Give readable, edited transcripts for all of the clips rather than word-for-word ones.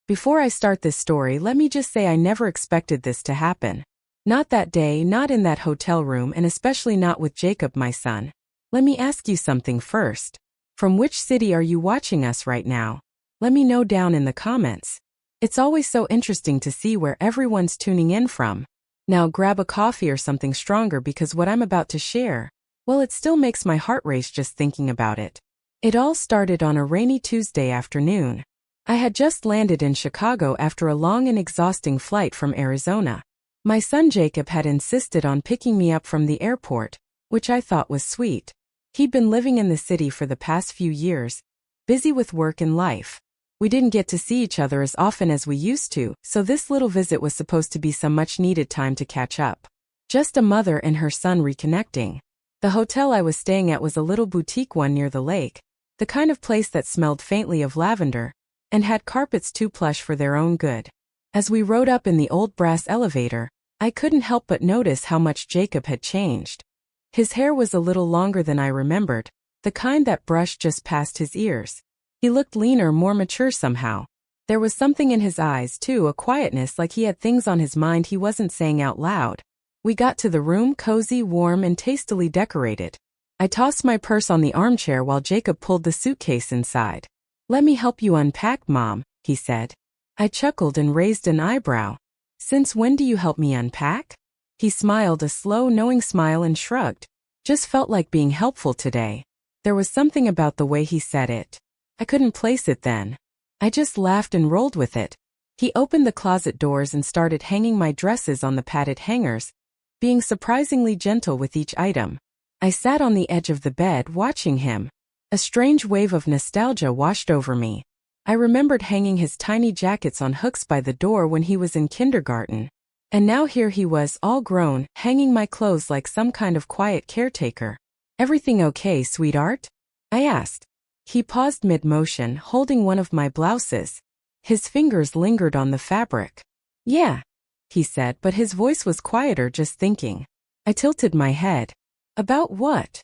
Before I start this story, let me just say I never expected this to happen. Not that day, not in that hotel room, and especially not with Jacob, my son. Let me ask you something first. From which city are you watching us right now? Let me know down in the comments. It's always so interesting to see where everyone's tuning in from. Now grab a coffee or something stronger because what I'm about to share, well, it still makes my heart race just thinking about it. It all started on a rainy Tuesday afternoon. I had just landed in Chicago after a long and exhausting flight from Arizona. My son Jacob had insisted on picking me up from the airport, which I thought was sweet. He'd been living in the city for the past few years, busy with work and life. We didn't get to see each other as often as we used to, so this little visit was supposed to be some much-needed time to catch up. Just a mother and her son reconnecting. The hotel I was staying at was a little boutique one near the lake, the kind of place that smelled faintly of lavender, and had carpets too plush for their own good. As we rode up in the old brass elevator, I couldn't help but notice how much Jacob had changed. His hair was a little longer than I remembered, the kind that brushed just past his ears. He looked leaner, more mature somehow. There was something in his eyes, too, a quietness, like he had things on his mind he wasn't saying out loud. We got to the room, cozy, warm, and tastily decorated. I tossed my purse on the armchair while Jacob pulled the suitcase inside. "Let me help you unpack, Mom," he said. I chuckled and raised an eyebrow. "Since when do you help me unpack?" He smiled, a slow, knowing smile, and shrugged. Just felt like being helpful today. There was something about the way he said it. I couldn't place it then. I just laughed and rolled with it. He opened the closet doors and started hanging my dresses on the padded hangers, being surprisingly gentle with each item. I sat on the edge of the bed watching him. A strange wave of nostalgia washed over me. I remembered hanging his tiny jackets on hooks by the door when he was in kindergarten. And now here he was, all grown, hanging my clothes like some kind of quiet caretaker. "Everything okay, sweetheart?" I asked. He paused mid-motion, holding one of my blouses. His fingers lingered on the fabric. "Yeah," he said, but his voice was quieter, just thinking. I tilted my head. "About what?"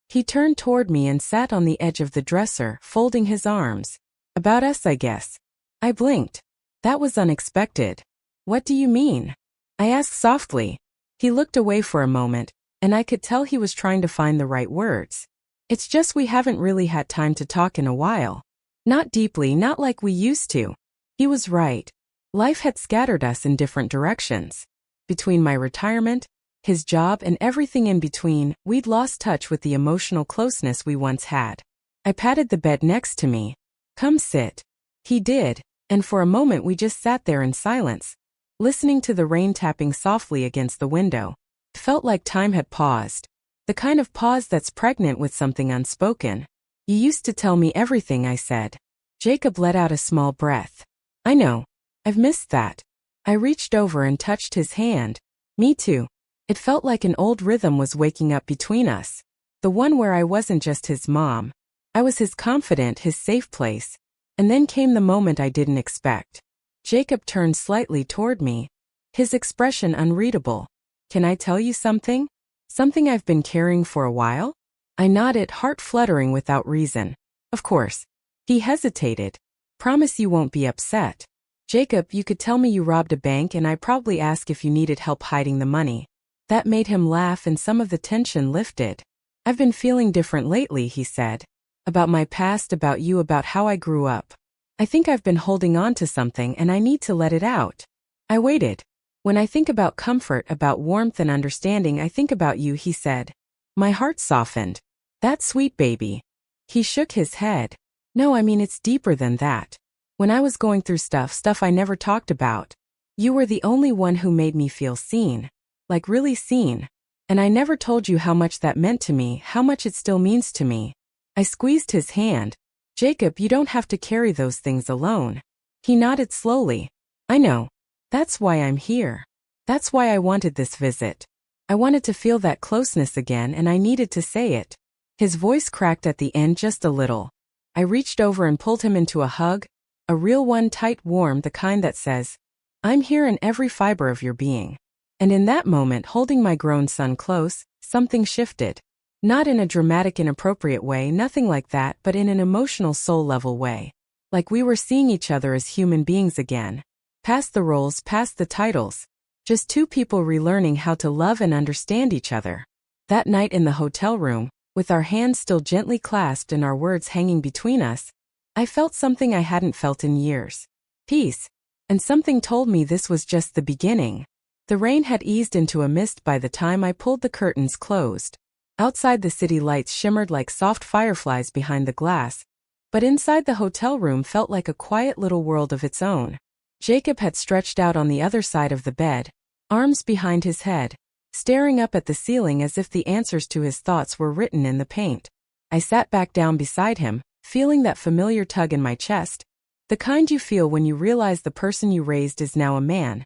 He turned toward me and sat on the edge of the dresser, folding his arms. "About us, I guess." I blinked. That was unexpected. "What do you mean?" I asked softly. He looked away for a moment, and I could tell he was trying to find the right words. "It's just we haven't really had time to talk in a while. Not deeply, not like we used to." He was right. Life had scattered us in different directions. Between my retirement, his job, and everything in between, we'd lost touch with the emotional closeness we once had. I patted the bed next to me. "Come sit." He did, and for a moment we just sat there in silence, listening to the rain tapping softly against the window. It felt like time had paused. The kind of pause that's pregnant with something unspoken. "You used to tell me everything," I said. Jacob let out a small breath. "I know. I've missed that." I reached over and touched his hand. "Me too." It felt like an old rhythm was waking up between us. The one where I wasn't just his mom. I was his confidant, his safe place. And then came the moment I didn't expect. Jacob turned slightly toward me, his expression unreadable. "Can I tell you something? Something I've been carrying for a while?" I nodded, heart fluttering without reason. "Of course." He hesitated. "Promise you won't be upset." "Jacob, you could tell me you robbed a bank and I'd probably ask if you needed help hiding the money." That made him laugh and some of the tension lifted. "I've been feeling different lately," he said. "About my past, about you, about how I grew up. I think I've been holding on to something and I need to let it out." I waited. "When I think about comfort, about warmth and understanding, I think about you," he said. My heart softened. "That's sweet, baby." He shook his head. "No, I mean it's deeper than that. When I was going through stuff I never talked about, you were the only one who made me feel seen. Like really seen. And I never told you how much that meant to me, how much it still means to me." I squeezed his hand. "Jacob, you don't have to carry those things alone." He nodded slowly. "I know. That's why I'm here. That's why I wanted this visit. I wanted to feel that closeness again and I needed to say it." His voice cracked at the end just a little. I reached over and pulled him into a hug, a real one, tight, warm, the kind that says, "I'm here in every fiber of your being." And in that moment, holding my grown son close, something shifted. Not in a dramatic, inappropriate way, nothing like that, but in an emotional soul-level way. Like we were seeing each other as human beings again. Past the roles, past the titles. Just two people relearning how to love and understand each other. That night in the hotel room, with our hands still gently clasped and our words hanging between us, I felt something I hadn't felt in years. Peace. And something told me this was just the beginning. The rain had eased into a mist by the time I pulled the curtains closed. Outside, the city lights shimmered like soft fireflies behind the glass, but inside the hotel room felt like a quiet little world of its own. Jacob had stretched out on the other side of the bed, arms behind his head, staring up at the ceiling as if the answers to his thoughts were written in the paint. I sat back down beside him, feeling that familiar tug in my chest, the kind you feel when you realize the person you raised is now a man,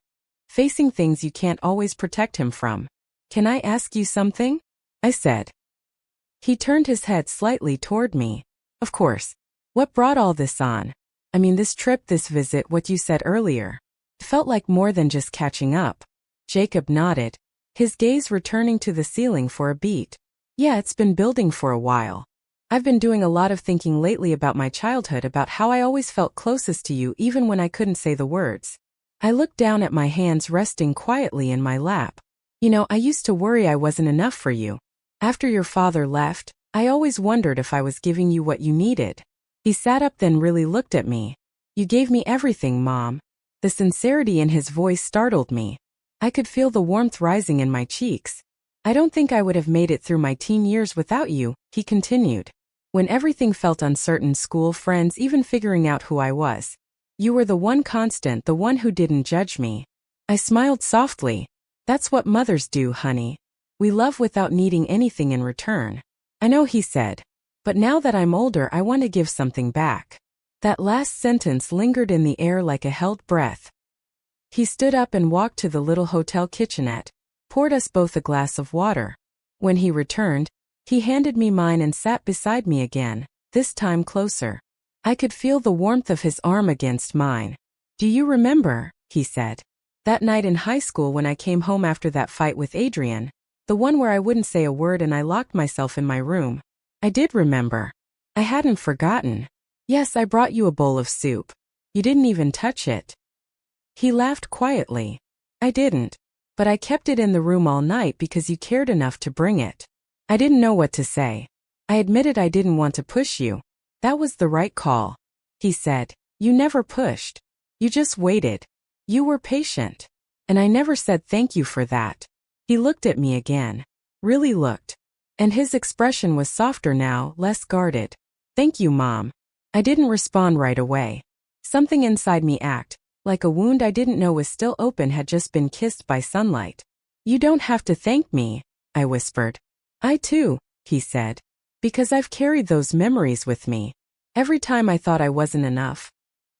facing things you can't always protect him from. "Can I ask you something?" I said. He turned his head slightly toward me. "Of course. What brought all this on? I mean, this trip, this visit, what you said earlier. It felt like more than just catching up." Jacob nodded, his gaze returning to the ceiling for a beat. "Yeah, it's been building for a while. I've been doing a lot of thinking lately about my childhood, about how I always felt closest to you even when I couldn't say the words." I looked down at my hands resting quietly in my lap. "You know, I used to worry I wasn't enough for you. After your father left, I always wondered if I was giving you what you needed." He sat up, then really looked at me. "You gave me everything, Mom." The sincerity in his voice startled me. I could feel the warmth rising in my cheeks. "I don't think I would have made it through my teen years without you," he continued. "When everything felt uncertain, school, friends, even figuring out who I was. You were the one constant, the one who didn't judge me." I smiled softly. "That's what mothers do, honey. We love without needing anything in return." "I know," he said. "But now that I'm older, I want to give something back." That last sentence lingered in the air like a held breath. He stood up and walked to the little hotel kitchenette, poured us both a glass of water. When he returned, he handed me mine and sat beside me again, this time closer. I could feel the warmth of his arm against mine. "Do you remember," he said, "that night in high school when I came home after that fight with Adrian? The one where I wouldn't say a word and I locked myself in my room?" I did remember. I hadn't forgotten. "Yes, I brought you a bowl of soup. You didn't even touch it." He laughed quietly. "I didn't. But I kept it in the room all night because you cared enough to bring it." I didn't know what to say. I admitted I didn't want to push you. "That was the right call," he said. "You never pushed. You just waited. You were patient. And I never said thank you for that." He looked at me again. Really looked. And his expression was softer now, less guarded. "Thank you, Mom." I didn't respond right away. Something inside me acted like a wound I didn't know was still open had just been kissed by sunlight. "You don't have to thank me," I whispered. "I too," he said. "Because I've carried those memories with me. Every time I thought I wasn't enough,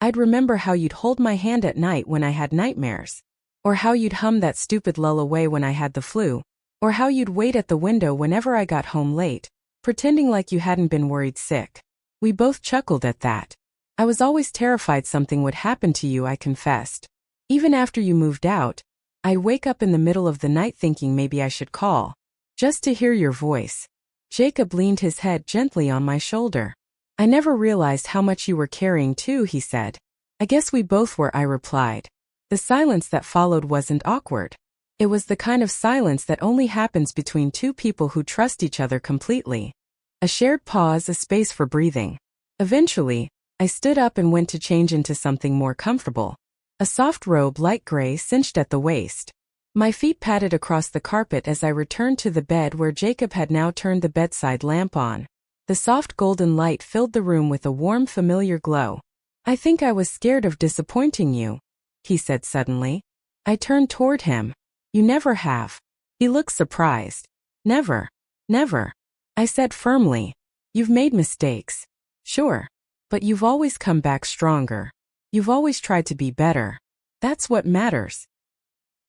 I'd remember how you'd hold my hand at night when I had nightmares. Or how you'd hum that stupid lullaby when I had the flu. Or how you'd wait at the window whenever I got home late, pretending like you hadn't been worried sick." We both chuckled at that. "I was always terrified something would happen to you," I confessed. "Even after you moved out, I'd wake up in the middle of the night thinking maybe I should call. Just to hear your voice." Jacob leaned his head gently on my shoulder. "I never realized how much you were carrying too," he said. "I guess we both were," I replied. The silence that followed wasn't awkward. It was the kind of silence that only happens between two people who trust each other completely. A shared pause, a space for breathing. Eventually, I stood up and went to change into something more comfortable. A soft robe, light gray, cinched at the waist. My feet patted across the carpet as I returned to the bed where Jacob had now turned the bedside lamp on. The soft golden light filled the room with a warm, familiar glow. "I think I was scared of disappointing you," he said suddenly. I turned toward him. "You never have." He looked surprised. "Never. Never," I said firmly. "You've made mistakes. Sure. But you've always come back stronger. You've always tried to be better. That's what matters."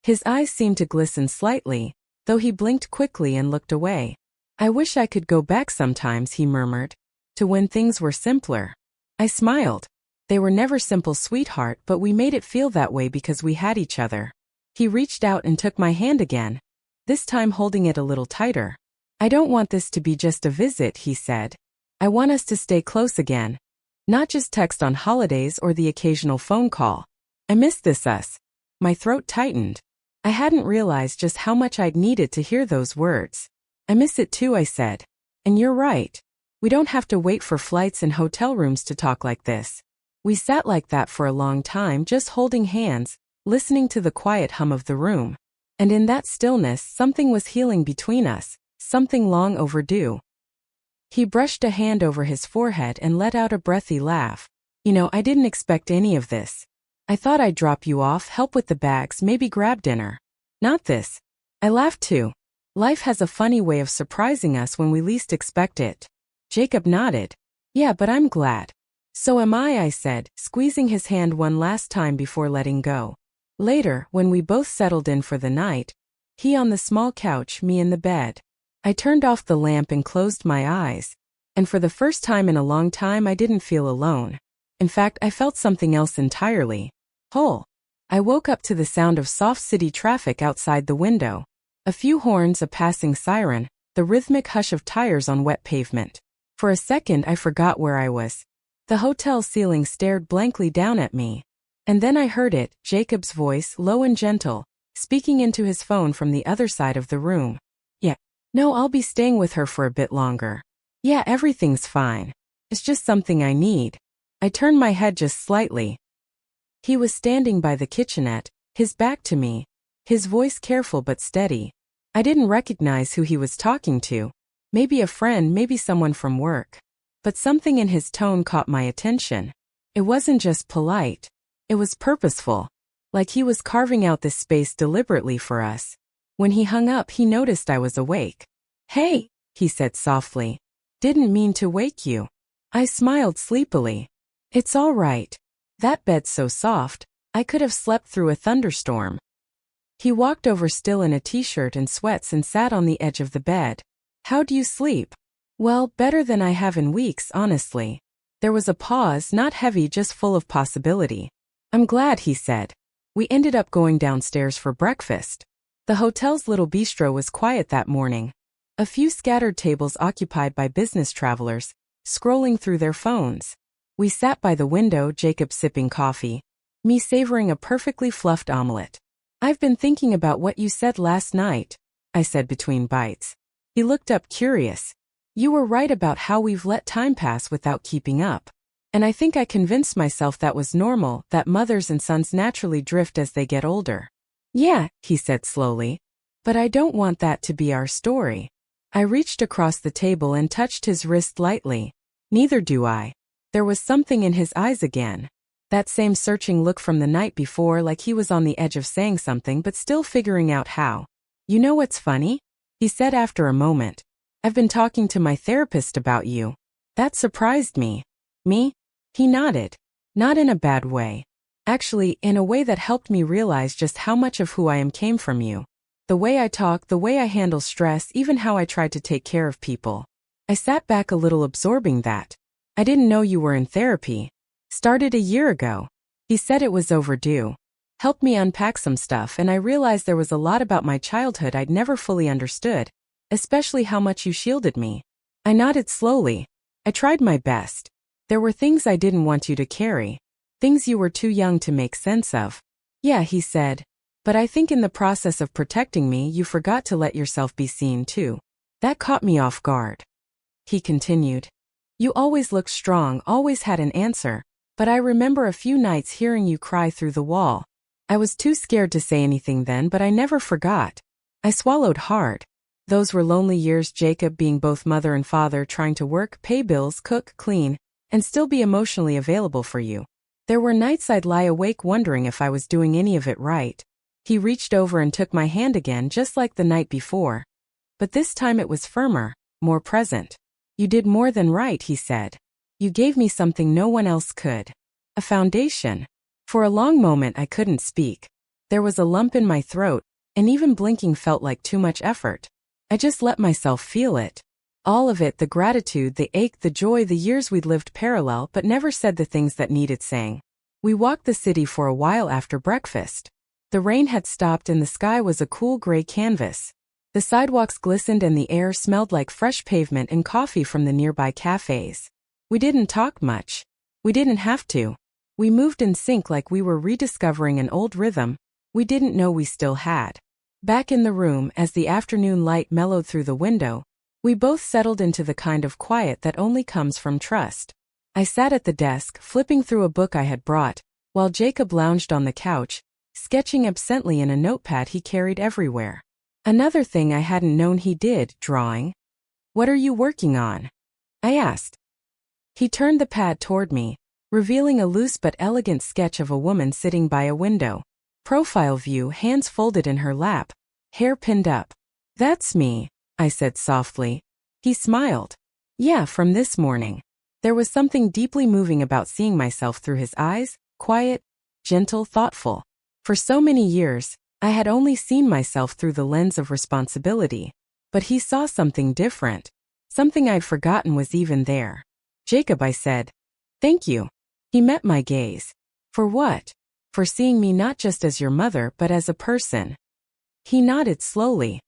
His eyes seemed to glisten slightly, though he blinked quickly and looked away. "I wish I could go back sometimes," he murmured, "to when things were simpler." I smiled. "They were never simple, sweetheart, but we made it feel that way because we had each other." He reached out and took my hand again, this time holding it a little tighter. "I don't want this to be just a visit," he said. "I want us to stay close again. Not just text on holidays or the occasional phone call. I miss this us. My throat tightened. I hadn't realized just how much I'd needed to hear those words. I miss it too, I said. And you're right. We don't have to wait for flights and hotel rooms to talk like this. We sat like that for a long time, just holding hands, listening to the quiet hum of the room. And in that stillness, something was healing between us, something long overdue. He brushed a hand over his forehead and let out a breathy laugh. You know, I didn't expect any of this. I thought I'd drop you off, help with the bags, maybe grab dinner. Not this. I laughed too. Life has a funny way of surprising us when we least expect it. Jacob nodded. Yeah, but I'm glad. So am I said, squeezing his hand one last time before letting go. Later, when we both settled in for the night, he on the small couch, me in the bed, I turned off the lamp and closed my eyes. And for the first time in a long time, I didn't feel alone. In fact, I felt something else entirely. Whole. I woke up to the sound of soft city traffic outside the window. A few horns, a passing siren, the rhythmic hush of tires on wet pavement. For a second, I forgot where I was. The hotel ceiling stared blankly down at me. And then I heard it, Jacob's voice, low and gentle, speaking into his phone from the other side of the room. Yeah. No, I'll be staying with her for a bit longer. Yeah, everything's fine. It's just something I need. I turned my head just slightly. He was standing by the kitchenette, his back to me, his voice careful but steady. I didn't recognize who he was talking to. Maybe a friend, maybe someone from work. But something in his tone caught my attention. It wasn't just polite. It was purposeful. Like he was carving out this space deliberately for us. When he hung up, he noticed I was awake. Hey, he said softly. Didn't mean to wake you. I smiled sleepily. It's all right. That bed's so soft, I could have slept through a thunderstorm. He walked over still in a t-shirt and sweats and sat on the edge of the bed. How do you sleep? Well, better than I have in weeks, honestly. There was a pause, not heavy, just full of possibility. I'm glad, he said. We ended up going downstairs for breakfast. The hotel's little bistro was quiet that morning. A few scattered tables occupied by business travelers, scrolling through their phones. We sat by the window, Jacob sipping coffee, me savoring a perfectly fluffed omelet. I've been thinking about what you said last night, I said between bites. He looked up curious. You were right about how we've let time pass without keeping up. And I think I convinced myself that was normal, that mothers and sons naturally drift as they get older. Yeah, he said slowly. But I don't want that to be our story. I reached across the table and touched his wrist lightly. Neither do I. There was something in his eyes again. That same searching look from the night before, like he was on the edge of saying something but still figuring out how. You know what's funny? He said after a moment. I've been talking to my therapist about you. That surprised me. Me? He nodded. Not in a bad way. Actually, in a way that helped me realize just how much of who I am came from you. The way I talk, the way I handle stress, even how I try to take care of people. I sat back a little, absorbing that. I didn't know you were in therapy. Started a year ago. He said it was overdue. Helped me unpack some stuff, and I realized there was a lot about my childhood I'd never fully understood, especially how much you shielded me. I nodded slowly. I tried my best. There were things I didn't want you to carry. Things you were too young to make sense of. Yeah, he said. But I think in the process of protecting me, you forgot to let yourself be seen too. That caught me off guard. He continued. You always looked strong, always had an answer, but I remember a few nights hearing you cry through the wall. I was too scared to say anything then, but I never forgot. I swallowed hard. Those were lonely years, Jacob, being both mother and father, trying to work, pay bills, cook, clean, and still be emotionally available for you. There were nights I'd lie awake wondering if I was doing any of it right. He reached over and took my hand again, just like the night before. But this time it was firmer, more present. You did more than right, he said. You gave me something no one else could. A foundation. For a long moment I couldn't speak. There was a lump in my throat, and even blinking felt like too much effort. I just let myself feel it. All of it, the gratitude, the ache, the joy, the years we'd lived parallel but never said the things that needed saying. We walked the city for a while after breakfast. The rain had stopped and the sky was a cool gray canvas. The sidewalks glistened and the air smelled like fresh pavement and coffee from the nearby cafes. We didn't talk much. We didn't have to. We moved in sync like we were rediscovering an old rhythm we didn't know we still had. Back in the room, as the afternoon light mellowed through the window, we both settled into the kind of quiet that only comes from trust. I sat at the desk, flipping through a book I had brought, while Jacob lounged on the couch, sketching absently in a notepad he carried everywhere. Another thing I hadn't known he did, drawing. "What are you working on?" I asked. He turned the pad toward me, revealing a loose but elegant sketch of a woman sitting by a window. Profile view, hands folded in her lap, hair pinned up. "That's me," I said softly. He smiled. "Yeah, from this morning." There was something deeply moving about seeing myself through his eyes, quiet, gentle, thoughtful. For so many years, I had only seen myself through the lens of responsibility. But he saw something different. Something I'd forgotten was even there. "Jacob," I said. "Thank you." He met my gaze. "For what?" "For seeing me not just as your mother but as a person." He nodded slowly.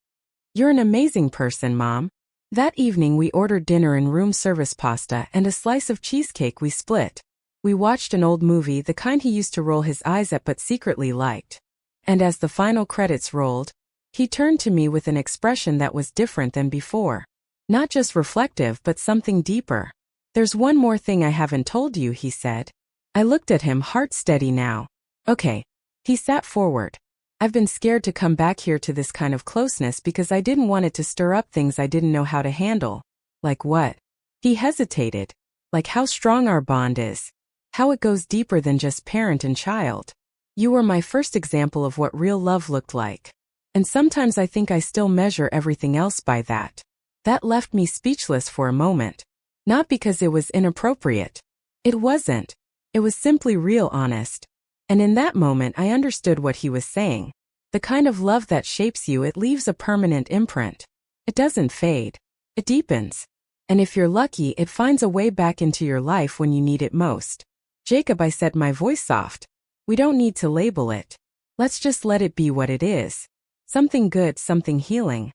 "You're an amazing person, Mom." That evening we ordered dinner in room service, pasta and a slice of cheesecake we split. We watched an old movie, the kind he used to roll his eyes at but secretly liked. And as the final credits rolled, he turned to me with an expression that was different than before. Not just reflective but something deeper. "There's one more thing I haven't told you," he said. I looked at him, heart steady now. "Okay." He sat forward. "I've been scared to come back here to this kind of closeness because I didn't want it to stir up things I didn't know how to handle." "Like what?" He hesitated. "Like how strong our bond is. How it goes deeper than just parent and child. You were my first example of what real love looked like. And sometimes I think I still measure everything else by that." That left me speechless for a moment. Not because it was inappropriate. It wasn't. It was simply real, honest. And in that moment I understood what he was saying. The kind of love that shapes you, it leaves a permanent imprint. It doesn't fade. It deepens. And if you're lucky, it finds a way back into your life when you need it most. "Jacob," I said, my voice soft. "We don't need to label it. Let's just let it be what it is. Something good, something healing."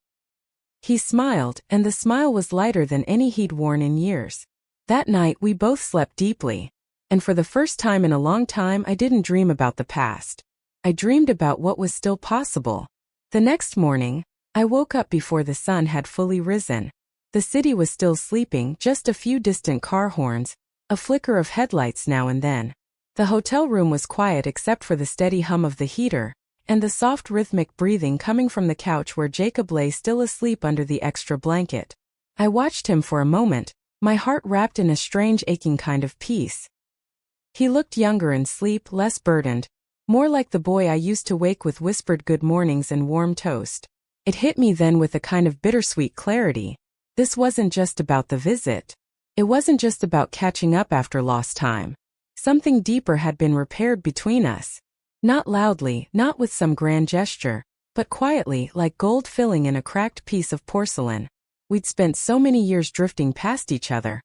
He smiled, and the smile was lighter than any he'd worn in years. That night we both slept deeply. And for the first time in a long time I didn't dream about the past. I dreamed about what was still possible. The next morning, I woke up before the sun had fully risen. The city was still sleeping, just a few distant car horns, a flicker of headlights now and then. The hotel room was quiet except for the steady hum of the heater, and the soft rhythmic breathing coming from the couch where Jacob lay still asleep under the extra blanket. I watched him for a moment, my heart wrapped in a strange aching kind of peace. He looked younger in sleep, less burdened, more like the boy I used to wake with whispered good mornings and warm toast. It hit me then with a kind of bittersweet clarity. This wasn't just about the visit. It wasn't just about catching up after lost time. Something deeper had been repaired between us. Not loudly, not with some grand gesture, but quietly, like gold filling in a cracked piece of porcelain. We'd spent so many years drifting past each other,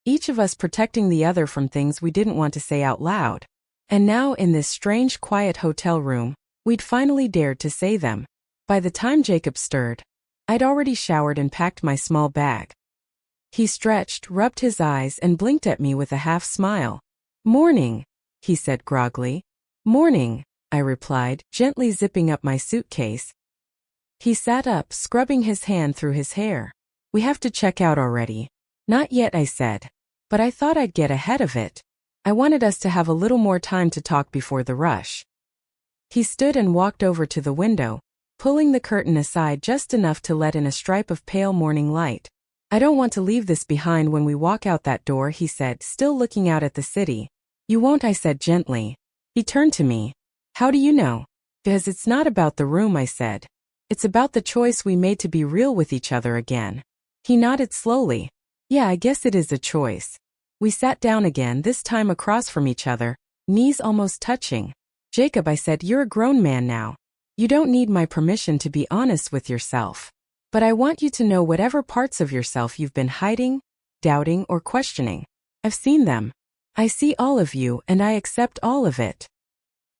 each of us protecting the other from things we didn't want to say out loud. And now, in this strange, quiet hotel room, we'd finally dared to say them. By the time Jacob stirred, I'd already showered and packed my small bag. He stretched, rubbed his eyes, and blinked at me with a half smile. "Morning," he said groggily. "Morning," I replied, gently zipping up my suitcase. He sat up, scrubbing his hand through his hair. "We have to check out already." "Not yet," I said. But I thought I'd get ahead of it. I wanted us to have a little more time to talk before the rush. He stood and walked over to the window, pulling the curtain aside just enough to let in a stripe of pale morning light. "I don't want to leave this behind when we walk out that door," he said, still looking out at the city. "You won't," I said gently. He turned to me. "How do you know?" "Because it's not about the room," I said. "It's about the choice we made to be real with each other again." He nodded slowly. "Yeah, I guess it is a choice." We sat down again, this time across from each other, knees almost touching. "Jacob," I said, "you're a grown man now. You don't need my permission to be honest with yourself. But I want you to know whatever parts of yourself you've been hiding, doubting, or questioning. I've seen them. I see all of you, and I accept all of it."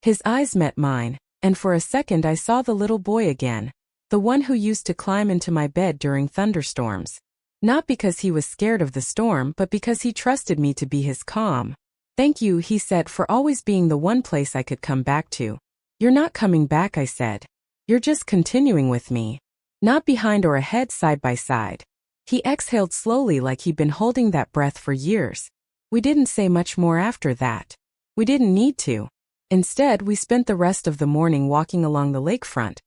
His eyes met mine, and for a second I saw the little boy again, the one who used to climb into my bed during thunderstorms. Not because he was scared of the storm, but because he trusted me to be his calm. Thank you, he said, for always being the one place I could come back to. You're not coming back, I said. You're just continuing with me. Not behind or ahead, side by side. He exhaled slowly like he'd been holding that breath for years. We didn't say much more after that. We didn't need to. Instead, we spent the rest of the morning walking along the lakefront,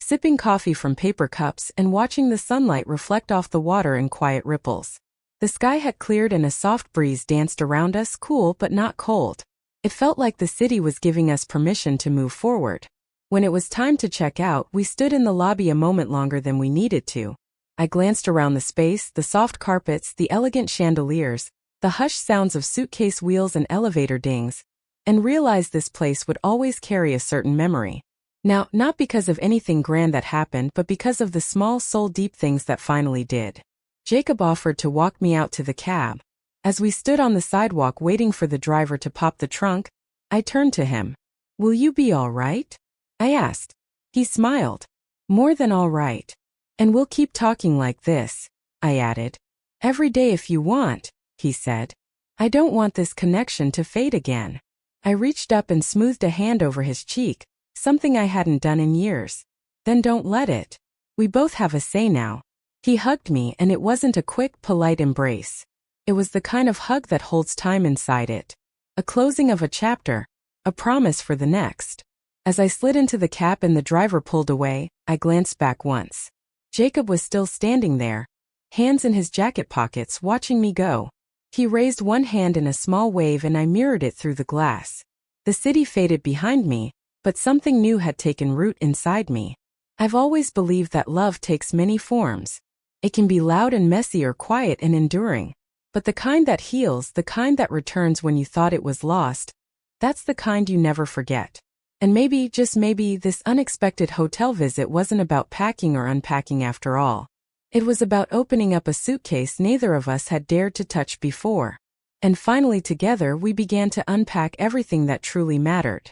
sipping coffee from paper cups and watching the sunlight reflect off the water in quiet ripples. The sky had cleared and a soft breeze danced around us, cool but not cold. It felt like the city was giving us permission to move forward. When it was time to check out, we stood in the lobby a moment longer than we needed to. I glanced around the space, the soft carpets, the elegant chandeliers, the hushed sounds of suitcase wheels and elevator dings, and realized this place would always carry a certain memory. Now, not because of anything grand that happened, but because of the small, soul-deep things that finally did. Jacob offered to walk me out to the cab. As we stood on the sidewalk waiting for the driver to pop the trunk, I turned to him. "Will you be all right?" I asked. He smiled. "More than all right. And we'll keep talking like this," I added. "Every day if you want," he said. "I don't want this connection to fade again." I reached up and smoothed a hand over his cheek, something I hadn't done in years. "Then don't let it. We both have a say now." He hugged me, and it wasn't a quick, polite embrace. It was the kind of hug that holds time inside it. A closing of a chapter, a promise for the next. As I slid into the cab and the driver pulled away, I glanced back once. Jacob was still standing there, hands in his jacket pockets, watching me go. He raised one hand in a small wave and I mirrored it through the glass. The city faded behind me, but something new had taken root inside me. I've always believed that love takes many forms. It can be loud and messy or quiet and enduring. But the kind that heals, the kind that returns when you thought it was lost, that's the kind you never forget. And maybe, just maybe, this unexpected hotel visit wasn't about packing or unpacking after all. It was about opening up a suitcase neither of us had dared to touch before. And finally together we began to unpack everything that truly mattered.